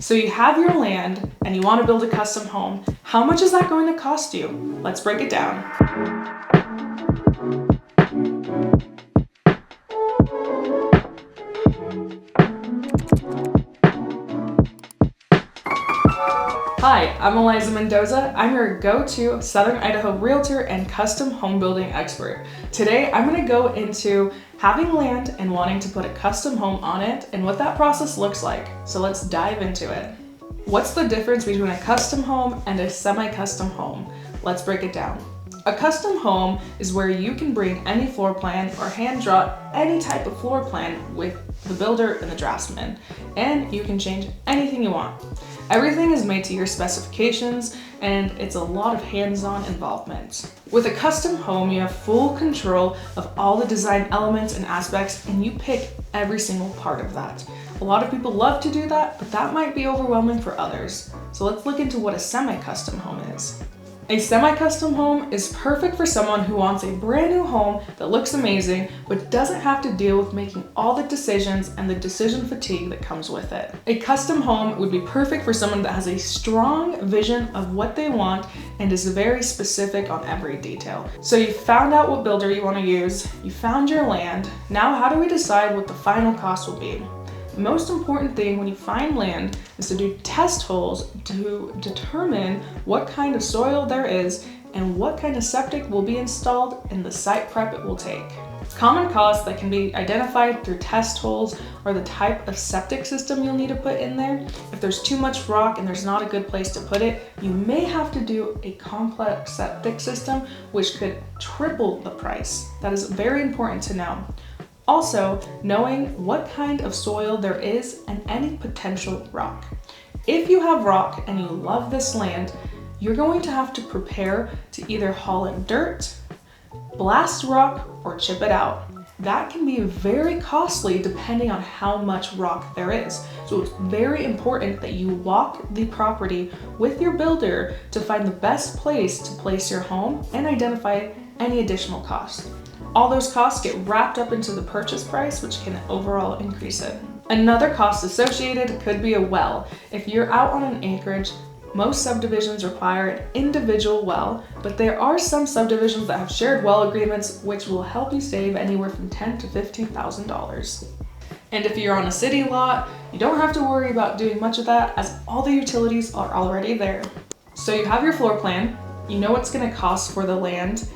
So you have your land and you want to build a custom home. How much is that going to cost you? Let's break it down. Hi, I'm Eliza Mendoza. I'm your go-to Southern Idaho realtor and custom home building expert. Today, I'm going to go into having land and wanting to put a custom home on it and what that process looks like. So let's dive into it. What's the difference between a custom home and a semi-custom home? Let's break it down. A custom home is where you can bring any floor plan or hand draw any type of floor plan with the builder and the draftsman, and you can change anything you want. Everything is made to your specifications, and it's a lot of hands-on involvement. With a custom home, you have full control of all the design elements and aspects, and you pick every single part of that. A lot of people love to do that, but that might be overwhelming for others. So let's look into what a semi-custom home is. A semi-custom home is perfect for someone who wants a brand new home that looks amazing, but doesn't have to deal with making all the decisions and the decision fatigue that comes with it. A custom home would be perfect for someone that has a strong vision of what they want and is very specific on every detail. So you found out what builder you want to use, you found your land. Now how do we decide what the final cost will be? The most important thing when you find land is to do test holes to determine what kind of soil there is and what kind of septic will be installed and the site prep it will take. Common costs that can be identified through test holes are the type of septic system you'll need to put in there. If there's too much rock and there's not a good place to put it, you may have to do a complex septic system, which could triple the price. That is very important to know. Also, knowing what kind of soil there is and any potential rock. If you have rock and you love this land, you're going to have to prepare to either haul in dirt, blast rock, or chip it out. That can be very costly depending on how much rock there is. So it's very important that you walk the property with your builder to find the best place to place your home and identify any additional costs. All those costs get wrapped up into the purchase price, which can overall increase it. Another cost associated could be a well. If you're out on an acreage, most subdivisions require an individual well, but there are some subdivisions that have shared well agreements, which will help you save anywhere from $10,000 to $15,000. And if you're on a city lot, you don't have to worry about doing much of that as all the utilities are already there. So you have your floor plan, you know what's gonna cost for the land.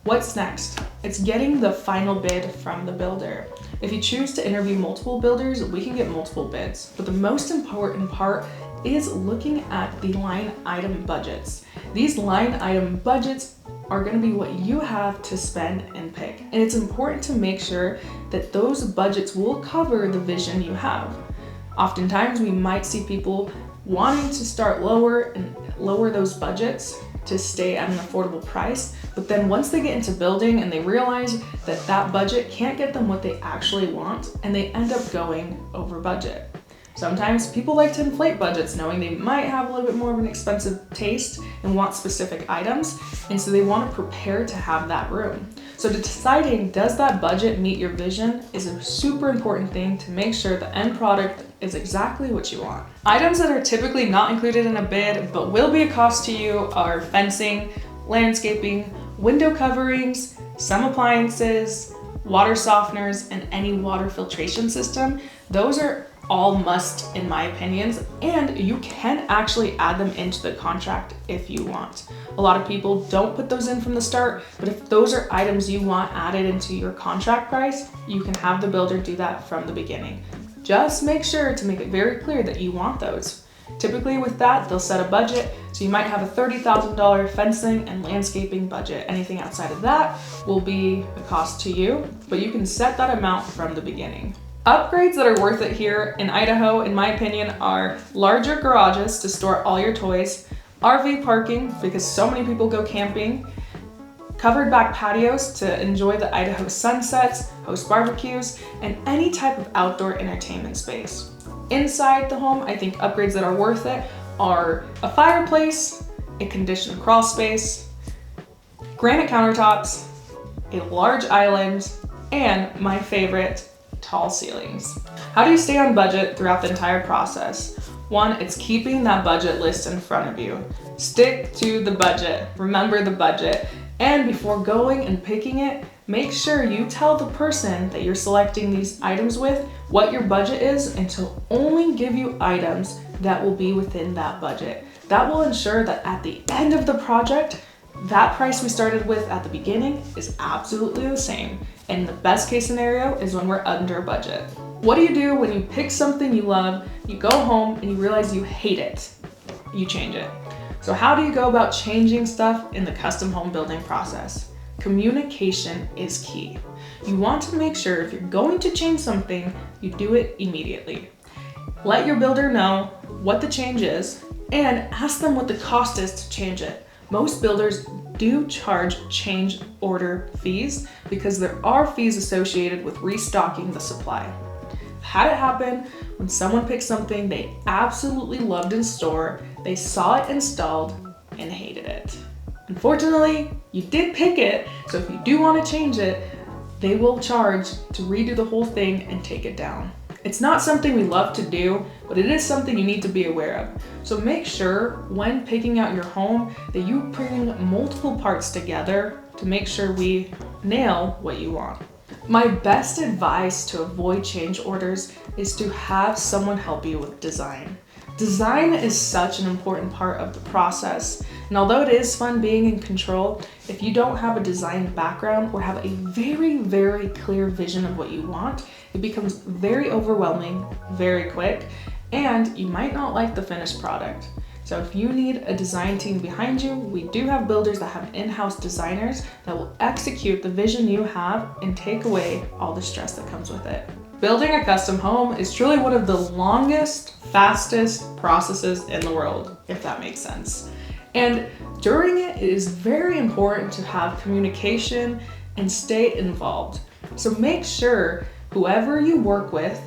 What's next? It's getting the final bid from the builder. If you choose to interview multiple builders, we can get multiple bids. But the most important part is looking at the line item budgets. These line item budgets are going to be what you have to spend and pick. And it's important to make sure that those budgets will cover the vision you have. Oftentimes we might see people wanting to start lower and lower those budgets to stay at an affordable price, but then once they get into building and they realize that that budget can't get them what they actually want, and they end up going over budget. Sometimes people like to inflate budgets knowing they might have a little bit more of an expensive taste and want specific items, and so they want to prepare to have that room. So deciding does that budget meet your vision is a super important thing to make sure the end product is exactly what you want. Items that are typically not included in a bid but will be a cost to you are fencing, landscaping, window coverings, some appliances, water softeners, and any water filtration system. Those are all must in my opinions, and you can actually add them into the contract if you want. A lot of people don't put those in from the start, but if those are items you want added into your contract price, you can have the builder do that from the beginning. Just make sure to make it very clear that you want those. Typically with that, they'll set a budget, so you might have a $30,000 fencing and landscaping budget. Anything outside of that will be a cost to you, but you can set that amount from the beginning. Upgrades that are worth it here in Idaho, in my opinion, are larger garages to store all your toys, RV parking because so many people go camping, covered back patios to enjoy the Idaho sunsets, host barbecues, and any type of outdoor entertainment space. Inside the home, I think upgrades that are worth it are a fireplace, a conditioned crawl space, granite countertops, a large island, and my favorite, tall ceilings. How do you stay on budget throughout the entire process? One, it's keeping that budget list in front of you. Stick to the budget. Remember the budget. And before going and picking it, make sure you tell the person that you're selecting these items with what your budget is and to only give you items that will be within that budget. That will ensure that at the end of the project, that price we started with at the beginning is absolutely the same. And the best case scenario is when we're under budget. What do you do when you pick something you love, you go home and you realize you hate it? You change it. So how do you go about changing stuff in the custom home building process? Communication is key. You want to make sure if you're going to change something, you do it immediately. Let your builder know what the change is and ask them what the cost is to change it. Most builders do charge change order fees because there are fees associated with restocking the supply. Had it happen when someone picked something they absolutely loved in store, they saw it installed and hated it. Unfortunately, you did pick it, so if you do want to change it, they will charge to redo the whole thing and take it down. It's not something we love to do, but it is something you need to be aware of. So make sure when picking out your home that you bring multiple parts together to make sure we nail what you want. My best advice to avoid change orders is to have someone help you with design. Design is such an important part of the process, and although it is fun being in control, if you don't have a design background or have a very, very clear vision of what you want, it becomes very overwhelming, very quick, and you might not like the finished product. So if you need a design team behind you, we do have builders that have in-house designers that will execute the vision you have and take away all the stress that comes with it. Building a custom home is truly one of the longest, fastest processes in the world, if that makes sense. And during it, it is very important to have communication and stay involved. So make sure whoever you work with,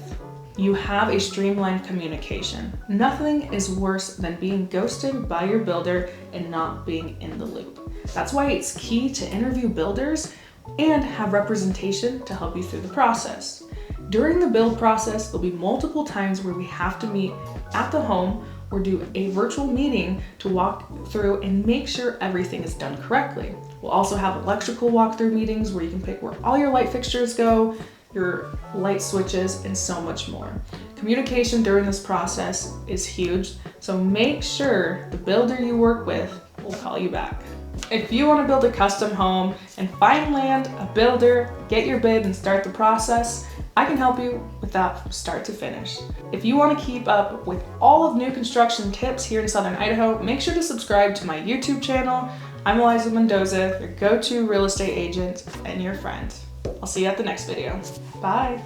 you have a streamlined communication. Nothing is worse than being ghosted by your builder and not being in the loop. That's why it's key to interview builders and have representation to help you through the process. During the build process, there'll be multiple times where we have to meet at the home or do a virtual meeting to walk through and make sure everything is done correctly. We'll also have electrical walkthrough meetings where you can pick where all your light fixtures go, your light switches, and so much more. Communication during this process is huge, so make sure the builder you work with will call you back. If you want to build a custom home and find land, a builder, get your bid and start the process, I can help you with that from start to finish. If you want to keep up with all of new construction tips here in Southern Idaho, make sure to subscribe to my YouTube channel. I'm Eliza Mendoza, your go-to real estate agent and your friend. I'll see you at the next video. Bye.